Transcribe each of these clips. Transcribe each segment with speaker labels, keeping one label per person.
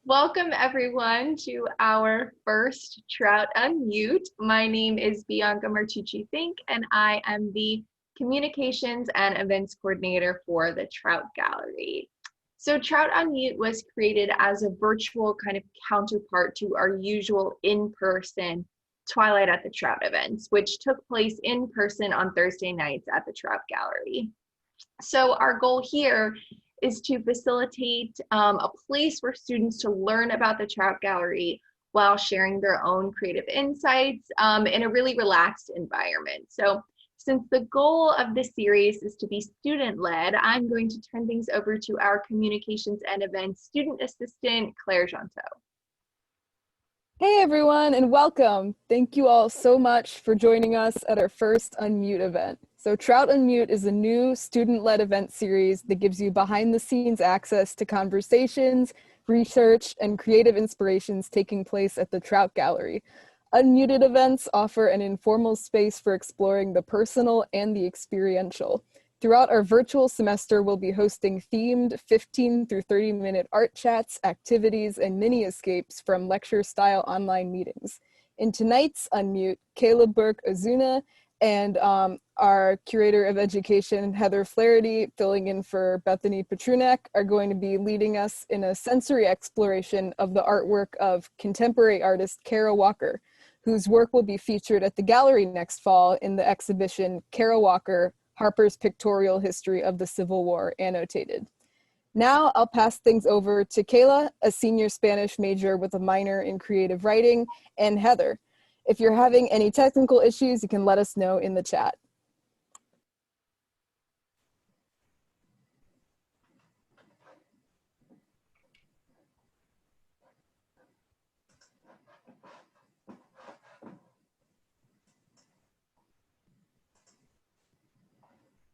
Speaker 1: Welcome everyone to our first Trout UN-Mute. My name is Bianca Martucci-Fink and I am the Communications and Events Coordinator for the Trout Gallery. So Trout UN-Mute was created as a virtual kind of counterpart to our usual in-person Twilight at the Trout events, which took place in person on Thursday nights at the Trout Gallery. So our goal here is to facilitate a place for students to learn about the Trout Gallery while sharing their own creative insights in a really relaxed environment. So since the goal of this series is to be student-led, I'm going to turn things over to our Communications and Events Student Assistant, Claire Jonteau.
Speaker 2: Hey everyone, and welcome. Thank you all so much for joining us at our first UN-Mute event. So Trout UN-Mute is a new student-led event series that gives you behind-the-scenes access to conversations, research, and creative inspirations taking place at the Trout Gallery. Unmuted events offer an informal space for exploring the personal and the experiential. Throughout our virtual semester, we'll be hosting themed 15 through 30-minute art chats, activities, and mini-escapes from lecture-style online meetings. In tonight's Unmute, Kaila Burke-Ozuna and our Curator of Education, Heather Flaherty, filling in for Bethany Petrunek, are going to be leading us in a sensory exploration of the artwork of contemporary artist Kara Walker, whose work will be featured at the gallery next fall in the exhibition Kara Walker, Harper's Pictorial History of the Civil War, annotated. Now I'll pass things over to Kaila, a senior Spanish major with a minor in creative writing, and Heather. If you're having any technical issues, you can let us know in the chat.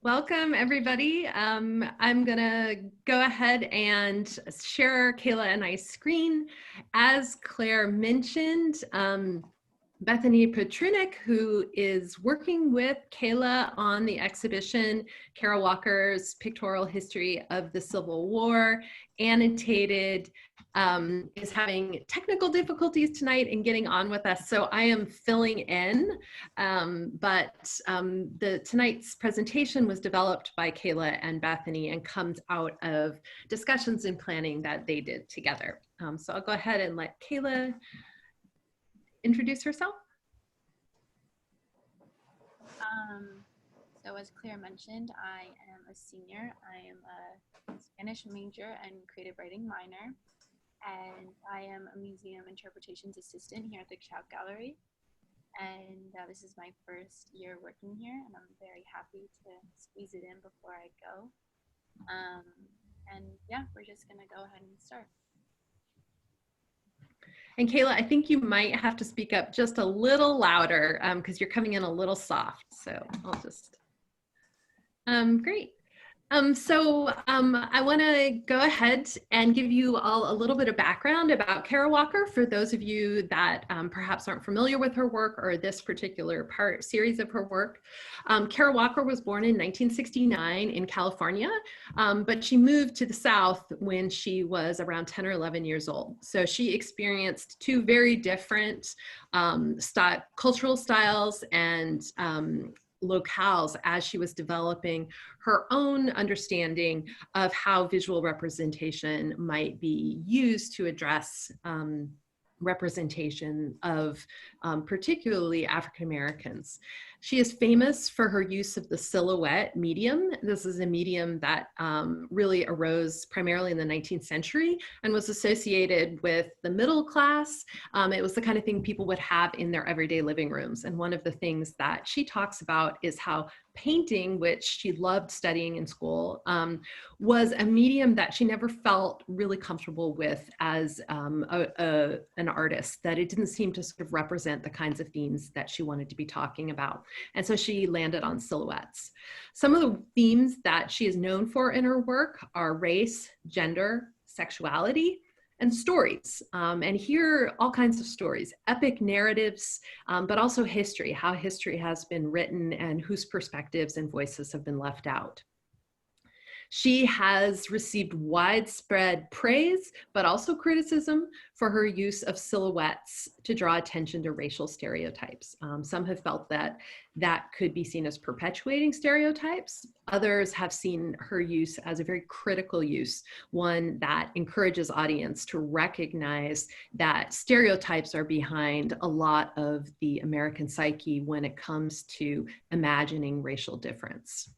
Speaker 3: Welcome, everybody. I'm gonna go ahead and share Kaila and I's screen. As Claire mentioned, Bethany Petrunek, who is working with Kaila on the exhibition Kara Walker's Pictorial History of the Civil War, annotated, is having technical difficulties tonight in getting on with us, so I am filling in, but tonight's presentation was developed by Kaila and Bethany and comes out of discussions and planning that they did together. So I'll go ahead and let Kaila introduce herself.
Speaker 4: So as Claire mentioned, I am a senior. I am a Spanish major and creative writing minor, and I am a museum interpretations assistant here at the Trout Gallery. And this is my first year working here, and I'm very happy to squeeze it in before I go. And yeah, we're just gonna go ahead and start.
Speaker 3: And Kaila, I think you might have to speak up just a little louder because you're coming in a little soft. So I'll just, great. I want to go ahead and give you all a little bit of background about Kara Walker for those of you that perhaps aren't familiar with her work or this particular series of her work. Kara Walker was born in 1969 in California, but she moved to the South when she was around 10 or 11 years old. So she experienced two very different cultural styles and locales as she was developing her own understanding of how visual representation might be used to address representation of particularly African Americans. She is famous for her use of the silhouette medium. This is a medium that really arose primarily in the 19th century and was associated with the middle class. It was the kind of thing people would have in their everyday living rooms. And one of the things that she talks about is how painting, which she loved studying in school, was a medium that she never felt really comfortable with as an artist, that it didn't seem to sort of represent the kinds of themes that she wanted to be talking about. And so she landed on silhouettes. Some of the themes that she is known for in her work are race, gender, sexuality, and stories. And here, all kinds of stories, epic narratives, but also history, how history has been written and whose perspectives and voices have been left out. She has received widespread praise, but also criticism for her use of silhouettes to draw attention to racial stereotypes. Some have felt that that could be seen as perpetuating stereotypes. Others have seen her use as a very critical use, one that encourages audience to recognize that stereotypes are behind a lot of the American psyche when it comes to imagining racial difference.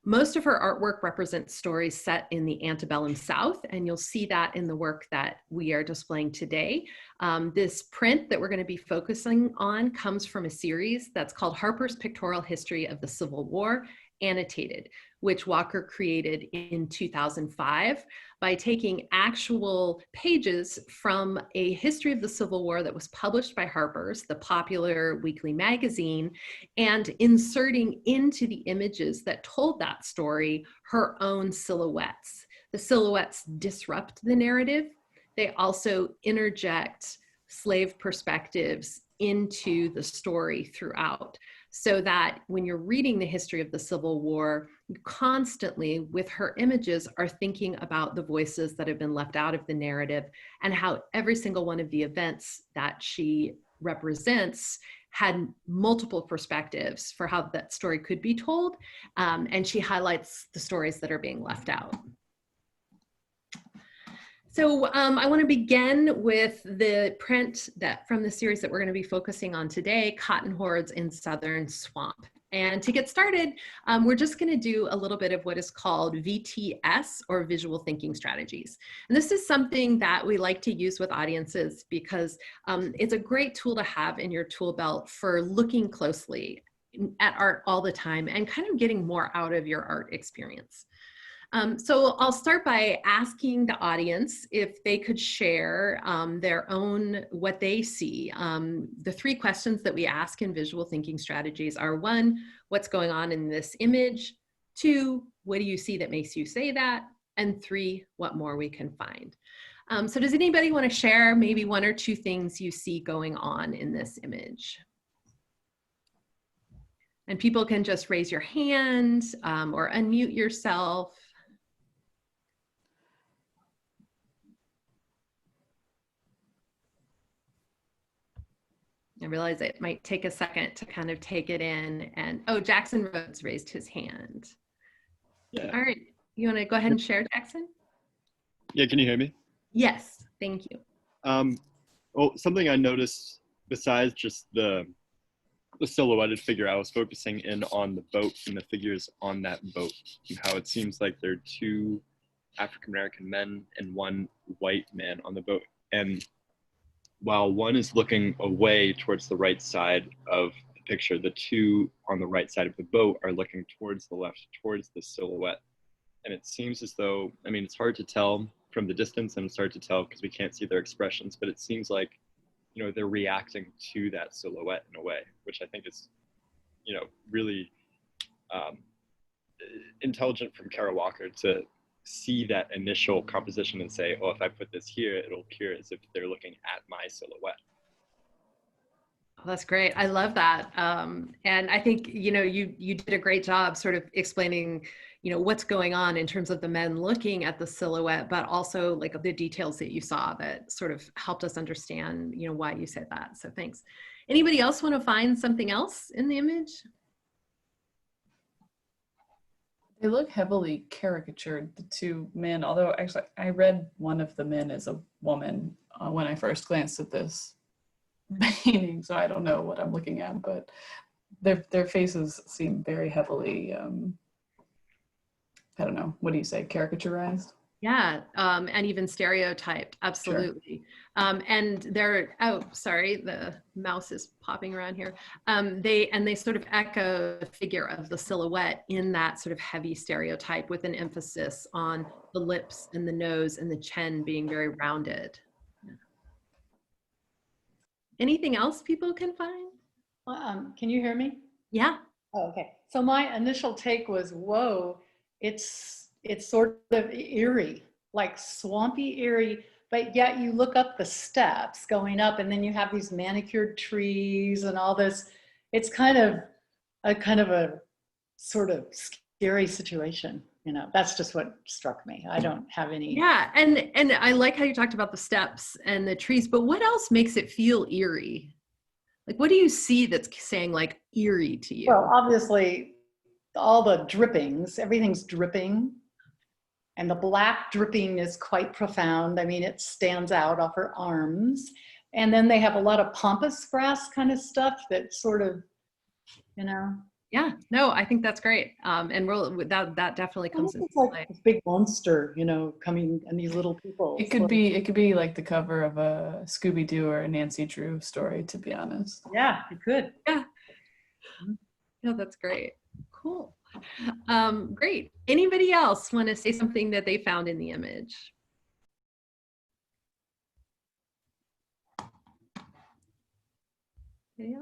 Speaker 3: Most of her artwork represents stories set in the antebellum South, and you'll see that in the work that we are displaying today. This print that we're going to be focusing on comes from a series that's called Harper's Pictorial History of the Civil War, Annotated, which Walker created in 2005 by taking actual pages from a history of the Civil War that was published by Harper's, the popular weekly magazine, and inserting into the images that told that story her own silhouettes. The silhouettes disrupt the narrative. They also interject slave perspectives into the story throughout, so that when you're reading the history of the Civil War, you constantly, with her images, are thinking about the voices that have been left out of the narrative and how every single one of the events that she represents had multiple perspectives for how that story could be told, and she highlights the stories that are being left out. So I want to begin with the print from the series that we're going to be focusing on today, Cotton Hordes in Southern Swamp. And to get started, we're just going to do a little bit of what is called VTS, or visual thinking strategies. And this is something that we like to use with audiences because it's a great tool to have in your tool belt for looking closely at art all the time and kind of getting more out of your art experience. So I'll start by asking the audience if they could share their own, what they see. The three questions that we ask in visual thinking strategies are: 1, what's going on in this image? 2, what do you see that makes you say that? And 3, what more we can find. So does anybody want to share maybe 1 or 2 things you see going on in this image? And people can just raise your hand or unmute yourself. I realize it might take a second to kind of take it in. And oh, Jackson Rhodes raised his hand. Yeah. All right, you want to go ahead and share, Jackson?
Speaker 5: Yeah, can you hear me?
Speaker 3: Yes, thank you.
Speaker 5: Well, something I noticed besides just the silhouetted figure, I was focusing in on the boat and the figures on that boat, and how it seems like there are 2 African-American men and 1 white man on the boat. And while 1 is looking away towards the right side of the picture, the 2 on the right side of the boat are looking towards the left, towards the silhouette. And it seems as though, I mean, it's hard to tell from the distance, and it's hard to tell because we can't see their expressions, but it seems like, you know, they're reacting to that silhouette in a way, which I think is, you know, really intelligent from Kara Walker to see that initial composition and say, oh, if I put this here, it'll appear as if they're looking at my silhouette.
Speaker 3: Oh, that's great. I love that. And I think, you know, you did a great job sort of explaining, you know, what's going on in terms of the men looking at the silhouette, but also like the details that you saw that sort of helped us understand, you know, why you said that. So thanks. Anybody else want to find something else in the image?
Speaker 6: They look heavily caricatured, the 2 men, although actually I read one of the men as a woman when I first glanced at this painting, so I don't know what I'm looking at, but their faces seem very heavily, I don't know, what do you say, caricaturized?
Speaker 3: Yeah, and even stereotyped, absolutely. Sure. And they're, oh, sorry, the mouse is popping around here. They sort of echo the figure of the silhouette in that sort of heavy stereotype, with an emphasis on the lips and the nose and the chin being very rounded. Yeah. Anything else people can find?
Speaker 7: Can you hear me?
Speaker 3: Yeah.
Speaker 7: Oh, okay. So my initial take was, whoa, it's sort of eerie, like swampy eerie, but yet you look up the steps going up and then you have these manicured trees and all this. It's kind of a sort of scary situation. That's just what struck me. I don't have any.
Speaker 3: Yeah, and I like how you talked about the steps and the trees, but what else makes it feel eerie? Like, what do you see that's saying like eerie to you?
Speaker 7: Well, obviously, all the drippings, everything's dripping. And the black dripping is quite profound. I mean, it stands out off her arms. And then they have a lot of pampas grass kind of stuff that sort of,
Speaker 3: Yeah, no, I think that's great. And that definitely comes into play.
Speaker 7: like this big monster, coming, and these little people.
Speaker 6: It could be like the cover of a Scooby-Doo or a Nancy Drew story, to be honest.
Speaker 7: Yeah, it could.
Speaker 3: Yeah. No, that's great. Cool. Great. Anybody else want to say something that they found in the image? Yeah.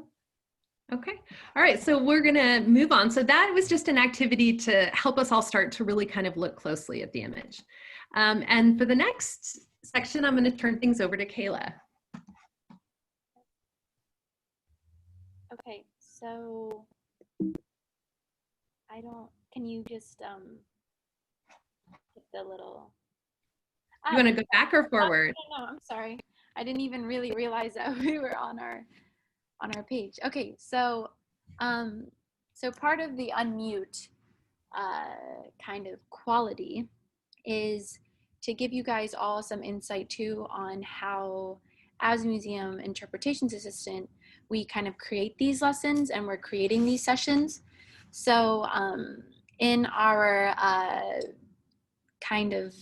Speaker 3: Okay. All right. So we're going to move on. So that was just an activity to help us all start to really kind of look closely at the image. And for the next section, I'm going to turn things over to Kaila.
Speaker 4: Okay. So can you just get the little.
Speaker 3: You want to go back or forward?
Speaker 4: No, I'm sorry. I didn't even really realize that we were on our page. Okay, so part of the unmute kind of quality is to give you guys all some insight too on how, as a museum interpretations assistant, we kind of create these lessons and we're creating these sessions. So in our kind of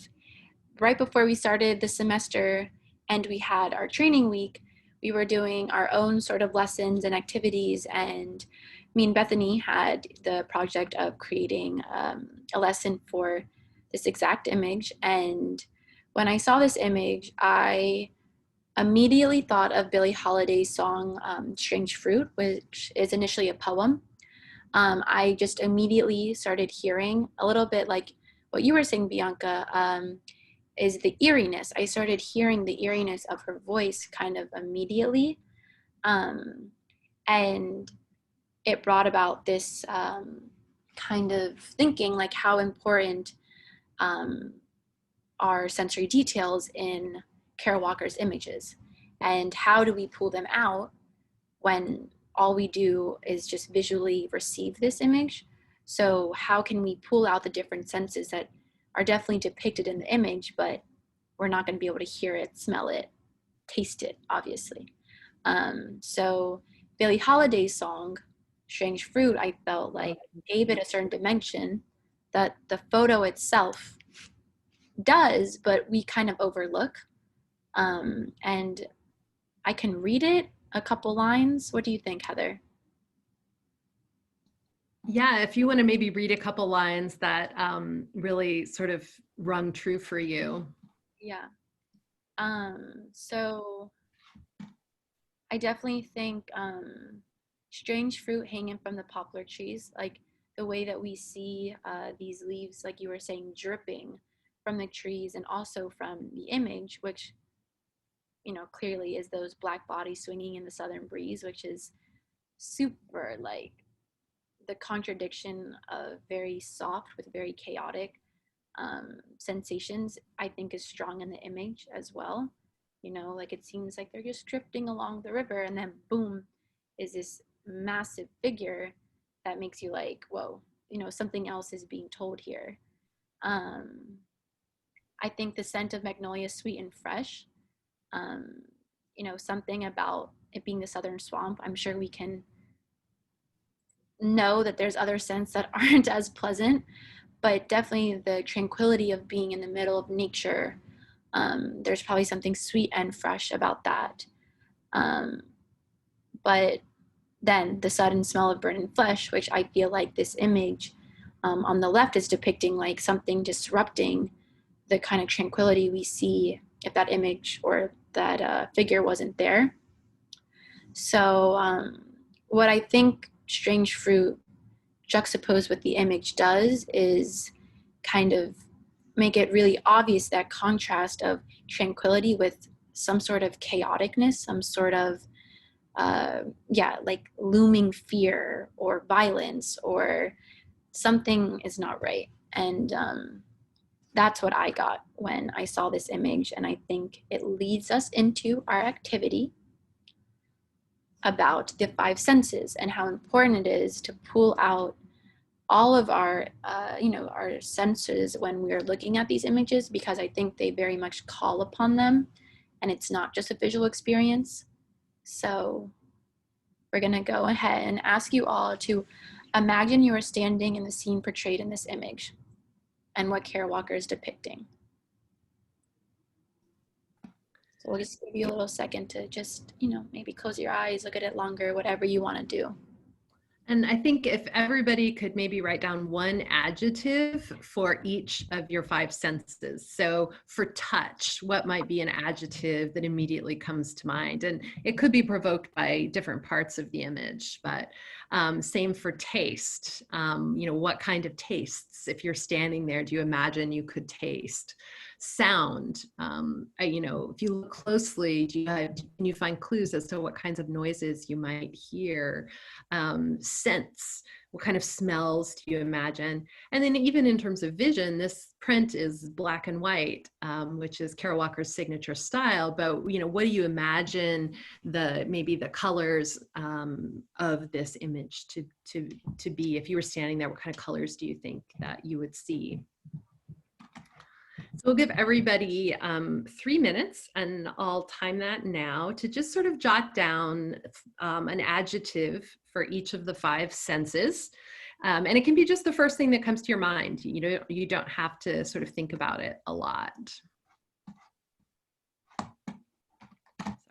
Speaker 4: right before we started the semester and we had our training week, we were doing our own sort of lessons and activities, and me and Bethany had the project of creating a lesson for this exact image. And when I saw this image, I immediately thought of Billie Holiday's song, Strange Fruit, which is initially a poem. I just immediately started hearing a little bit like what you were saying, Bianca, is the eeriness. I started hearing the eeriness of her voice kind of immediately. And it brought about this kind of thinking, like how important are sensory details in Kara Walker's images, and how do we pull them out when all we do is just visually receive this image? So how can we pull out the different senses that are definitely depicted in the image, but we're not going to be able to hear it, smell it, taste it, obviously. So Billie Holiday's song, Strange Fruit, I felt like gave it a certain dimension that the photo itself does, but we kind of overlook. And I can read it, a couple lines. What do you think, Heather?
Speaker 3: Yeah, if you want to maybe read a couple lines that really sort of rung true for you.
Speaker 4: Yeah. So I definitely think strange fruit hanging from the poplar trees, like the way that we see these leaves, like you were saying, dripping from the trees and also from the image, which, clearly is those black bodies swinging in the southern breeze, which is super like the contradiction of very soft with very chaotic sensations, I think is strong in the image as well. Like it seems like they're just drifting along the river, and then boom is this massive figure that makes you like, whoa, something else is being told here. I think the scent of magnolia is sweet and fresh. Something about it being the southern swamp. I'm sure we can know that there's other scents that aren't as pleasant, but definitely the tranquility of being in the middle of nature. There's probably something sweet and fresh about that. But then the sudden smell of burning flesh, which I feel like this image on the left is depicting like something disrupting the kind of tranquility we see if that image or that figure wasn't there. So what I think Strange Fruit juxtaposed with the image does is kind of make it really obvious that contrast of tranquility with some sort of chaoticness, some sort of like looming fear or violence, or something is not right. And that's what I got when I saw this image. And I think it leads us into our activity about the five senses and how important it is to pull out all of our, our senses when we're looking at these images, because I think they very much call upon them, and it's not just a visual experience. So we're gonna go ahead and ask you all to imagine you are standing in the scene portrayed in this image and what Kara Walker is depicting. So we'll just give you a little second to just, maybe close your eyes, look at it longer, whatever you want to do.
Speaker 3: And I think if everybody could maybe write down one adjective for each of your five senses. So for touch, what might be an adjective that immediately comes to mind? And it could be provoked by different parts of the image, but same for taste. What kind of tastes? If you're standing there, do you imagine you could taste? Sound, if you look closely, can you find clues as to what kinds of noises you might hear? Scents, what kind of smells do you imagine? And then even in terms of vision, this print is black and white, which is Kara Walker's signature style, but what do you imagine maybe the colors of this image to be? If you were standing there, what kind of colors do you think that you would see? So we'll give everybody 3 minutes, and I'll time that now to just sort of jot down an adjective for each of the five senses. And it can be just the first thing that comes to your mind. You don't have to sort of think about it a lot.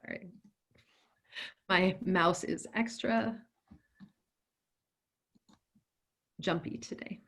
Speaker 3: Sorry. My mouse is extra jumpy today.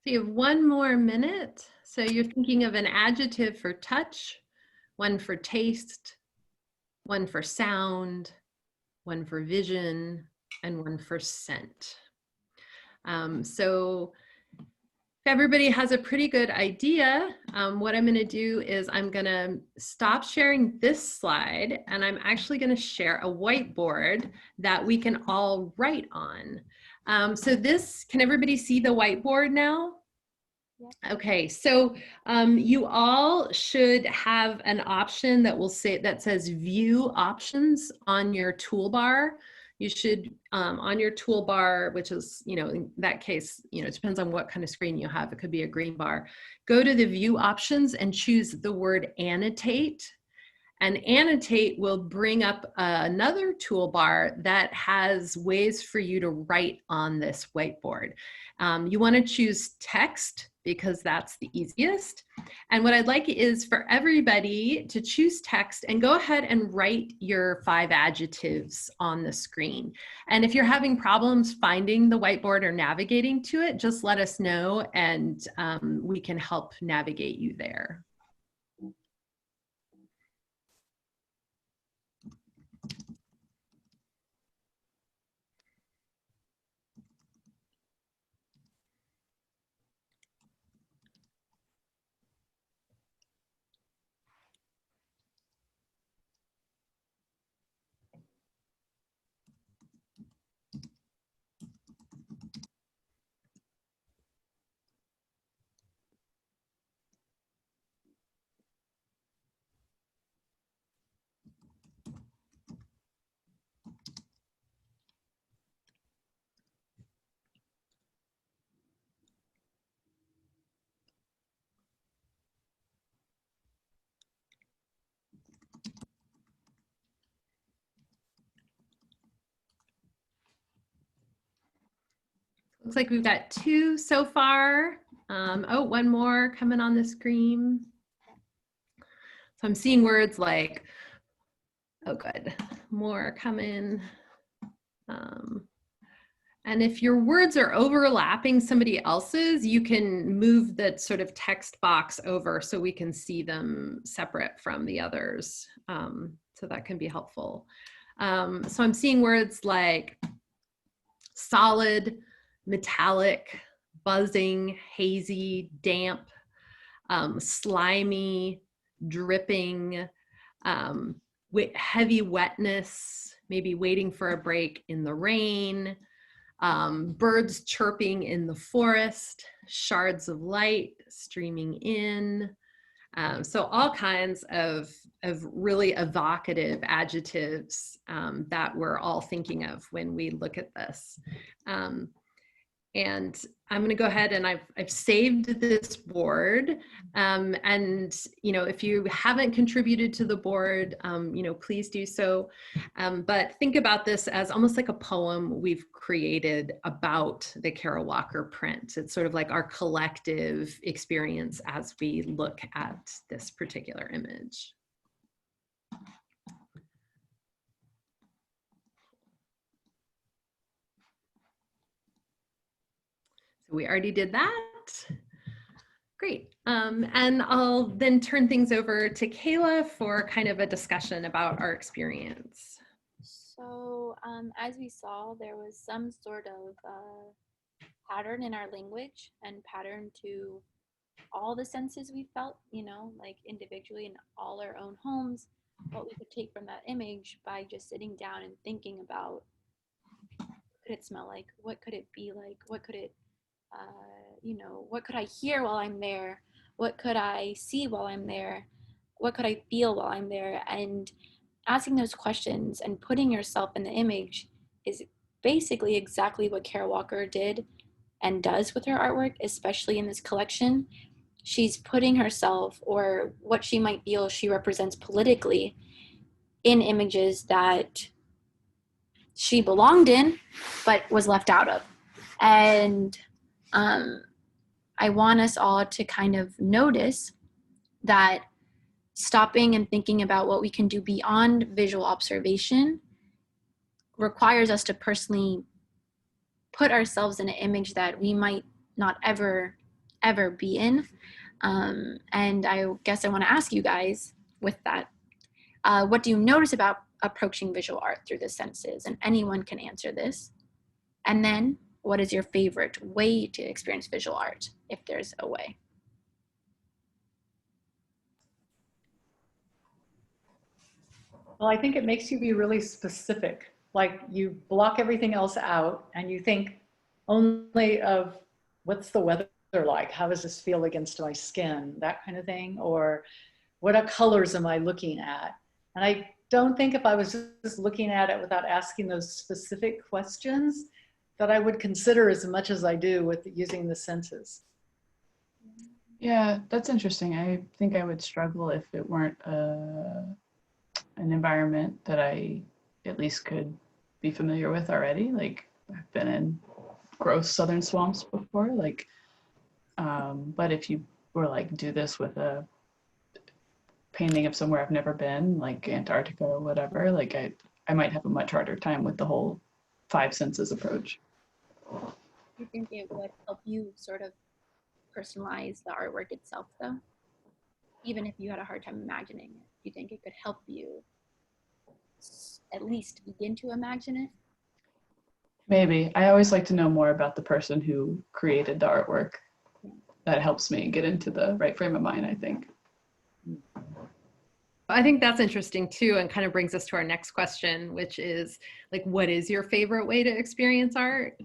Speaker 3: So you have 1 more minute. So you're thinking of an adjective for touch, one for taste, one for sound, one for vision, and one for scent. So if everybody has a pretty good idea, what I'm gonna do is I'm gonna stop sharing this slide, and I'm actually gonna share a whiteboard that we can all write on. So can everybody see the whiteboard now? Yeah. Okay, so you all should have an option that says view options on your toolbar. You should, on your toolbar, which is, in that case, it depends on what kind of screen you have. It could be a green bar. Go to the view options and choose the word annotate. And annotate will bring up another toolbar that has ways for you to write on this whiteboard. You want to choose text because that's the easiest. And what I'd like is for everybody to choose text and go ahead and write your 5 adjectives on the screen. And if you're having problems finding the whiteboard or navigating to it, just let us know, and we can help navigate you there. looks like we've got 2 so far. Oh, one more coming on the screen. So I'm seeing words like, oh good, more coming. And if your words are overlapping somebody else's, you can move that sort of text box over so we can see them separate from the others. So that can be helpful. So I'm seeing words like solid, metallic, buzzing, hazy, damp, slimy, dripping, heavy wetness, maybe waiting for a break in the rain, birds chirping in the forest, shards of light streaming in. So all kinds of really evocative adjectives that we're all thinking of when we look at this. And I'm going to go ahead and I've saved this board. And, you know, if you haven't contributed to the board, you know, please do so. But think about this as almost like a poem we've created about the Kara Walker print. It's sort of like our collective experience as we look at this particular image. So we already did that. Great. And I'll then turn things over to Kaila for kind of a discussion about our experience.
Speaker 4: So as we saw, there was some sort of pattern in our language and pattern to all the senses we felt, you know, like individually in all our own homes, what we could take from that image by just sitting down and thinking about what could it smell like? What could it be like? What could it you know, what could I hear while I'm there? What could I see while I'm there? What could I feel while I'm there? And asking those questions and putting yourself in the image is basically exactly what Kara Walker did and does with her artwork, especially in this collection. She's putting herself, or what she might feel she represents politically, in images that she belonged in, but was left out of. And I want us all to kind of notice that stopping and thinking about what we can do beyond visual observation requires us to personally put ourselves in an image that we might not ever be in. And I guess I want to ask you guys with that, what do you notice about approaching visual art through the senses? And anyone can answer this. And then, what is your favorite way to experience visual art, if there's a way?
Speaker 7: Well, I think it makes you be really specific. Like you block everything else out and you think only of what's the weather like? How does this feel against my skin? That kind of thing. Or what colors am I looking at? And I don't think if I was just looking at it without asking those specific questions, that I would consider as much as I do with using the senses.
Speaker 6: Yeah, that's interesting. I think I would struggle if it weren't an environment that I at least could be familiar with already. Like I've been in gross southern swamps before, like, but if you were like, do this with a painting of somewhere I've never been, like Antarctica or whatever, like I might have a much harder time with the whole 5 senses approach.
Speaker 4: Do you think it would help you sort of personalize the artwork itself though? Even if you had a hard time imagining it, do you think it could help you at least begin to imagine it?
Speaker 6: Maybe. I always like to know more about the person who created the artwork. That helps me get into the right frame of mind, I think.
Speaker 3: I think that's interesting too, and kind of brings us to our next question, which is like, what is your favorite way to experience art?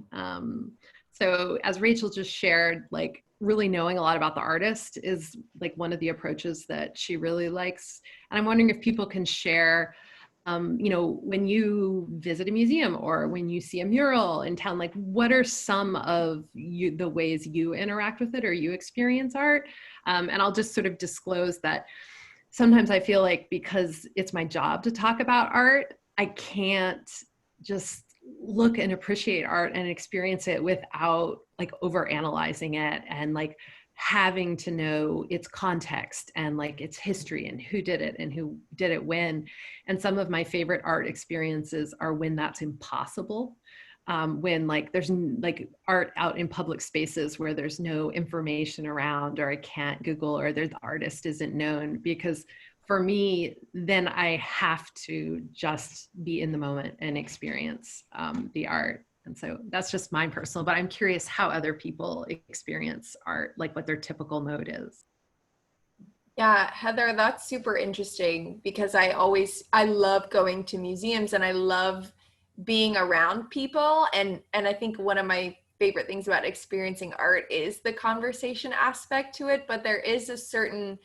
Speaker 3: So as Rachel just shared, like really knowing a lot about the artist is like one of the approaches that she really likes. And I'm wondering if people can share, you know, when you visit a museum or when you see a mural in town, like what are some of the ways you interact with it or you experience art? And I'll just sort of disclose that sometimes I feel like because it's my job to talk about art, I can't just look and appreciate art and experience it without like over analyzing it and like having to know its context and like its history and who did it and who did it when. And some of my favorite art experiences are when that's impossible. When like there's like art out in public spaces where there's no information around, or I can't Google, or the artist isn't known, because for me, then I have to just be in the moment and experience the art. And so that's just mine personal, but I'm curious how other people experience art, like what their typical mode is.
Speaker 1: Yeah, Heather, that's super interesting because I love going to museums and I love being around people. And I think one of my favorite things about experiencing art is the conversation aspect to it. But there is a certain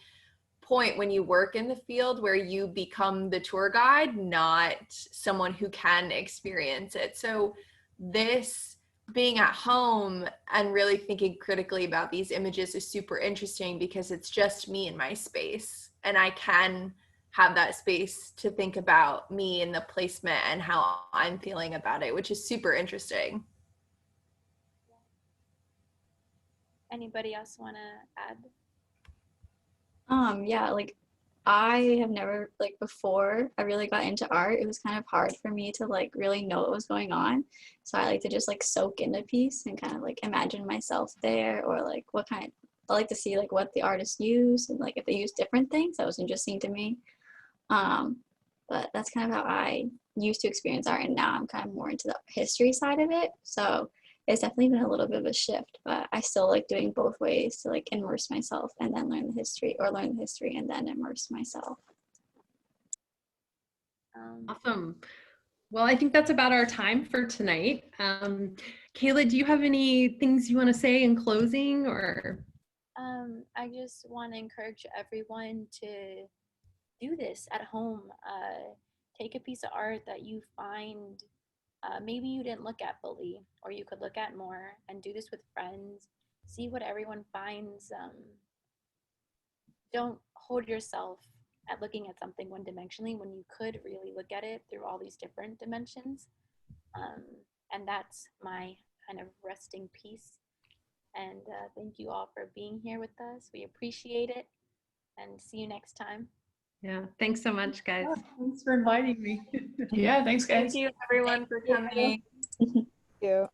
Speaker 1: point when you work in the field where you become the tour guide, not someone who can experience it. So this being at home and really thinking critically about these images is super interesting because it's just me in my space, and I can have that space to think about me and the placement and how I'm feeling about it, which is super interesting.
Speaker 4: Anybody else want to add?
Speaker 8: Yeah, like I have never, like before I really got into art, it was kind of hard for me to like really know what was going on. So I like to just like soak in a piece and kind of like imagine myself there, or like I like to see like what the artists use and like if they use different things. That was interesting to me. But that's kind of how I used to experience art, and now I'm kind of more into the history side of it. So it's definitely been a little bit of a shift, but I still like doing both ways to like immerse myself and then learn the history, or learn the history and then immerse myself.
Speaker 3: Awesome. Well, I think that's about our time for tonight. Kaila, do you have any things you want to say in closing, or?
Speaker 4: I just want to encourage everyone to do this at home. Take a piece of art that you find maybe you didn't look at fully, or you could look at more, and do this with friends. See what everyone finds. Don't hold yourself at looking at something one-dimensionally when you could really look at it through all these different dimensions. And that's my kind of resting piece. And thank you all for being here with us. We appreciate it, and see you next time.
Speaker 3: Yeah, thanks so much, guys.
Speaker 7: Oh, thanks for inviting me.
Speaker 6: Yeah, thanks guys.
Speaker 1: Thank you everyone for coming.
Speaker 2: Thank you.